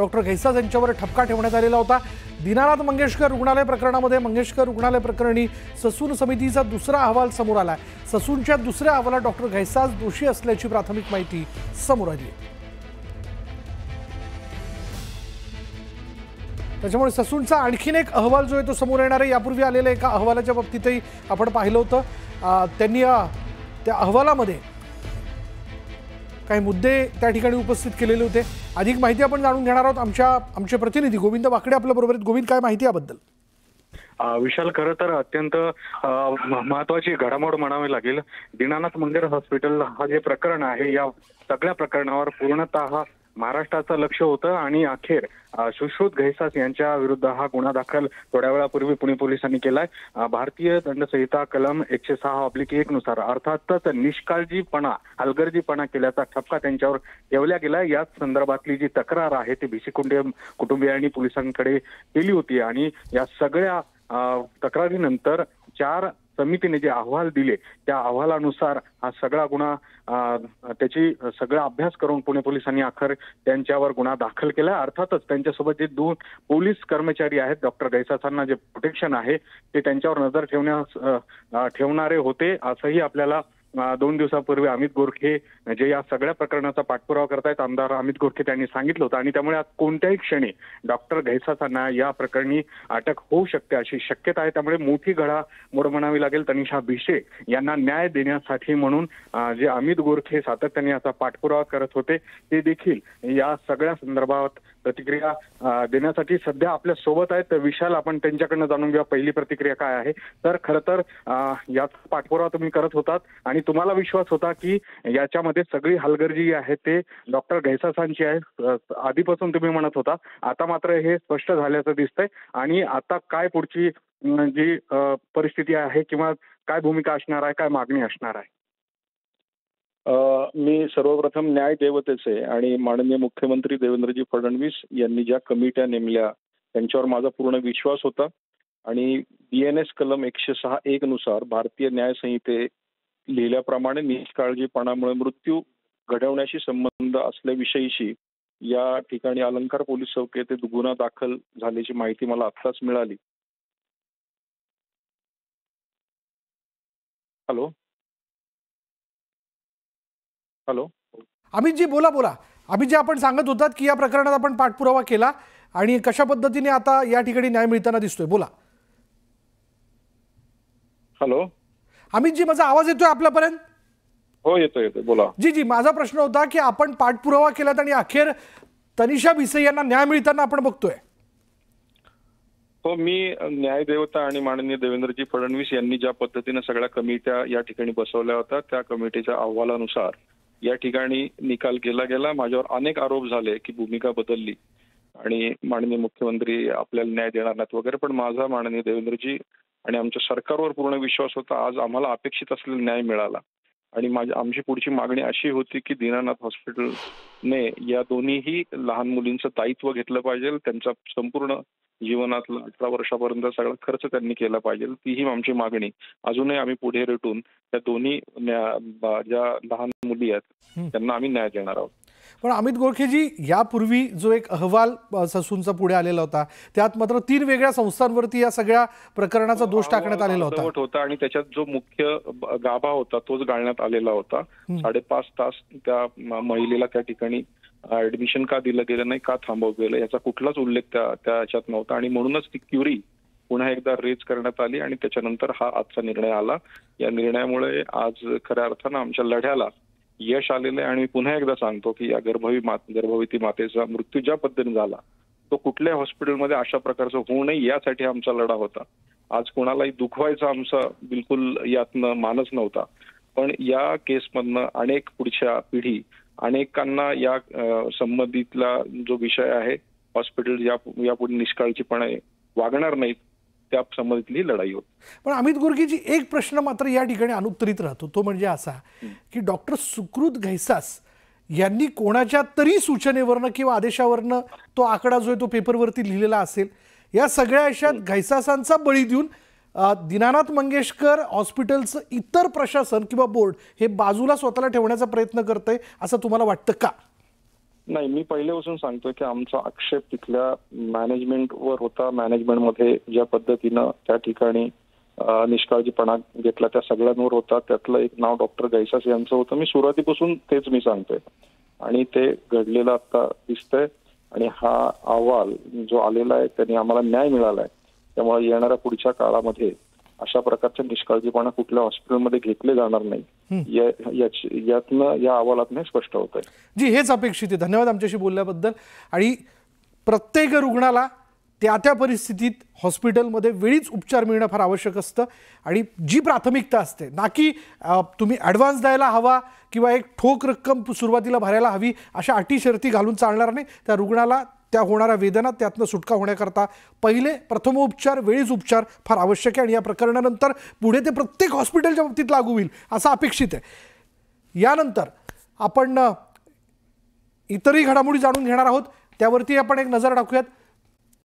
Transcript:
Doctor Ghaisas यांच्यावर ठपका ठेवण्यात आलेला होता। दीनानाथ मंगेशकर रुग्णालय प्रकरणामध्ये मंगेशकर रुग्णालय प्रकरणी ससून समितीचा दुसरा अहवाल समोर आला। ससूनच्या दुसऱ्या अहवालात डॉक्टर घैसास दोषी असल्याची प्राथमिक माहिती समोर आली। त्याच्यामुळे ससूनचा आणखीन एक अहवाल जो आहे तो समोर येणार आहे। यापूर्वी आलेल्या एका अहवालाच्या बाबतीतही आपण पाहिलं होतं, त्यांनी त्या अहवालामध्ये काही मुद्दे त्या ठिकाणी उपस्थित केलेले होते। अधिक माहिती आपण जाणून घेणार आहोत। आमचे प्रतिनिधी गोविंद वाकडे आपल्या बरोबर आहेत। गोविंद, काय माहिती याबद्दल? विशाल, खरं तर अत्यंत महत्वाची घडामोड म्हणावी लागेल। दीनानाथ मंगेशकर हॉस्पिटल हा जे प्रकरण आहे, या सगळ्या प्रकरणावर पूर्णतः महाराष्ट्राचं लक्ष होतं आणि अखेर सुश्रुत घैसास यांच्या विरुद्ध हा गुन्हा दाखल थोड्या वेळापूर्वी पुणे पोलिसांनी केलाय। भारतीय दंडसंहिता कलम 106/1 नुसार अर्थातच निष्काळजीपणा, हलगर्जीपणा केल्याचा ठपका त्यांच्यावर ठेवला गेला। याच संदर्भातली जी तक्रार आहे ती भिसी कुटुंबियांनी पोलिसांकडे केली होती आणि या सगळ्या तक्रारीनंतर 4 समितीने जे अहवाल दिले त्या अहवालानुसार हा सगळा गुन्हा त्याची सगळा अभ्यास करून पुणे पोलिसांनी अखेर त्यांच्यावर गुन्हा दाखल केला। अर्थातच त्यांच्यासोबत जे 2 पोलीस कर्मचारी आहेत, डॉक्टर घैसासांना जे प्रोटेक्शन आहे ते त्यांच्यावर नजर ठेवणारे होते, असंही आपल्याला 2 दिवसापूर्वी अमित गोरखे जे या सगळ्या प्रकरणाचा पाठपुरावा करतायत, आमदार अमित गोरखे, त्यांनी सांगितलं होतं आणि त्यामुळे आज कोणत्याही क्षणी डॉक्टर घैसासांना या प्रकरणी अटक होऊ शकते अशी शक्यता आहे। त्यामुळे मोठी घडामोड म्हणावी लागेल। तनिषा भिसे यांना न्याय देण्यासाठी म्हणून जे अमित गोरखे सातत्याने याचा पाठपुरावा करत होते ते देखील या सगळ्या संदर्भात प्रतिक्रिया देण्यासाठी सध्या आपल्या सोबत आहेत। विशाल, आपण त्यांच्याकडनं जाणून घेऊया पहिली प्रतिक्रिया काय आहे। तर खरं तर याचा पाठपुरावा तुम्ही करत होतात आणि तुम्हाला विश्वास होता की याच्यामध्ये सगळी हलगर्जी आहे ते डॉक्टर घैसासांची आहे, आधीपासून तुम्ही म्हणत होता। आता मात्र हे स्पष्ट झाल्याचं दिसतंय आणि आता काय पुढची जी परिस्थिती आहे किंवा काय भूमिका असणार आहे, काय मागणी असणार आहे? मी सर्वप्रथम न्याय देवतेचे आणि माननीय मुख्यमंत्री देवेंद्रजी फडणवीस यांनी ज्या कमिट्या नेमल्या त्यांच्यावर माझा पूर्ण विश्वास होता आणि BNS कलम 106(1) नुसार भारतीय न्याय संहिते लिहिल्याप्रमाणे निष्काळजीपणामुळे मृत्यू घडवण्याशी संबंध असल्याविषयीची या ठिकाणी अलंकार पोलीस चौकी येथे गुन्हा दाखल झाल्याची माहिती मला आत्ताच मिळाली। हॅलो हॅलो अमितजी, बोला। अमितजी, आपण सांगत होतात की या प्रकरणात आपण पाठपुरावा केला आणि कशा पद्धतीने आता या ठिकाणी न्याय मिळताना दिसतोय, बोला। हॅलो अमितजी, माझा आवाज येतोय आपल्यापर्यंत? हो, येतोय, बोला। जी, माझा प्रश्न होता की आपण पाठपुरावा केलात आणि अखेर तनिषा भिसे यांना न्याय मिळताना आपण बघतोय। हो, मी न्याय देवता आणि माननीय देवेंद्रजी फडणवीस यांनी ज्या पद्धतीने सगळ्या कमिट्या या ठिकाणी बसवल्या होत्या त्या कमिटीच्या अहवालानुसार या ठिकाणी निकाल केला गेला। माझ्यावर अनेक आरोप झाले की भूमिका बदलली आणि माननीय मुख्यमंत्री आपल्याला न्याय देणार नाहीत वगैरे, पण माझा माननीय देवेंद्रजी आणि आमच्या सरकारवर पूर्ण विश्वास होता। आज आम्हाला अपेक्षित असलेला न्याय मिळाला आणि आमची पुढची मागणी अशी होती की दीनानाथ हॉस्पिटलने या दोन्हीही लहान मुलींचं दायित्व घेतलं पाहिजे, त्यांच्या संपूर्ण जीवनातला 18 वर्षापर्यंत सगळा खर्च त्यांनी केला पाहिजे, तीही आमची मागणी। अजूनही आम्ही पुढे रेटून त्या दोन्ही ज्या लहान मुली आहेत त्यांना आम्ही न्याय देणार आहोत। पण अमित गोरखेजी, यापूर्वी जो एक अहवाल ससूनचा पुढे आलेला होता त्यात मात्र 3 वेगळ्या संस्थांवरती या सगळ्या प्रकरणाचा दोष टाकण्यात आलेला होता आणि त्याच्यात जो मुख्य गाभा होता तोच गाळण्यात आलेला होता। 5.5 तास त्या महिलेला त्या ठिकाणी ऍडमिशन का दिलं गेलं नाही, का थांबवलं गेलं, याचा कुठलाच उल्लेख त्याच्यात नव्हता आणि म्हणूनच ती क्युरी पुन्हा एकदा रेज करण्यात आली आणि त्याच्यानंतर हा आजचा निर्णय आला। या निर्णयामुळे आज खऱ्या अर्थानं आमच्या लढ्याला यश आलेलं आहे आणि पुन्हा एकदा सांगतो की या गर्भवती मातेचा मृत्यू ज्या पद्धतीने झाला तो कुठल्याही हॉस्पिटलमध्ये अशा प्रकारचं होऊ नये यासाठी आमचा लढा होता। आज कोणालाही दुखवायचा आमचा बिलकुल यातनं मानस नव्हता, पण या केसमधनं अनेक पुढच्या पिढी अनेकांना या संबंधितला जो विषय आहे हॉस्पिटल यापुढे निष्काळजीपणे वागणार नाहीत त्या संबंधितली लढाई होती। पण अमित गोरखेजी, एक प्रश्न मात्र या ठिकाणी अनुत्तरित राहतो, तो म्हणजे असा की डॉक्टर सुकृत घैसास यांनी कोणाच्या तरी सूचनेवरनं किंवा आदेशावरनं तो आकडा जो आहे तो पेपरवरती लिहिलेला असेल। या सगळ्या आयुष्यात घैसासांचा बळी देऊन दीनानाथ मंगेशकर हॉस्पिटलचं इतर प्रशासन किंवा बोर्ड हे बाजूला स्वतःला ठेवण्याचा प्रयत्न करतंय असं तुम्हाला वाटतं का? नाही, मी पहिल्यापासून सांगतोय की आमचा आक्षेप तिथल्या मॅनेजमेंटवर होता. मॅनेजमेंटमध्ये ज्या पद्धतीनं त्या ठिकाणी निष्काळजीपणा घेतला त्या सगळ्यांवर होता. त्यातलं एक नाव डॉक्टर गैसास यांचं होतं. मी सुरुवातीपासून तेच मी सांगतोय आणि ते घडलेलं आता दिसतंय. आणि हा अहवाल जो आलेला आहे त्यांनी आम्हाला न्याय मिळालाय. त्यामुळे येणाऱ्या पुढच्या काळामध्ये अशा प्रकारचे निष्काळजीपणा कुठल्या हॉस्पिटलमध्ये घेतले जाणार नाही यातनं या अहवालातनं स्पष्ट होत आहे. जी, हेच अपेक्षित आहे. धन्यवाद आमच्याशी बोलल्याबद्दल. आणि प्रत्येक रुग्णाला त्या परिस्थितीत हॉस्पिटलमध्ये वेळीच उपचार मिळणं फार आवश्यक असतं. आणि जी प्राथमिकता असते ना की तुम्ही ॲडव्हान्स द्यायला हवा किंवा एक ठोक रक्कम सुरुवातीला भरायला हवी अशा अटी शर्ती घालून चालणार नाही. त्या रुग्णाला त्या होणाऱ्या वेदना त्यातनं सुटका होण्याकरता पहिले प्रथमोपचार वेळीच उपचार फार आवश्यक आहे. आणि या प्रकरणानंतर पुढे ते प्रत्येक हॉस्पिटलच्या बाबतीत लागू होईल असं अपेक्षित आहे. यानंतर आपण इतरही घडामोडी जाणून घेणार आहोत. त्यावरती आपण एक नजर टाकूयात.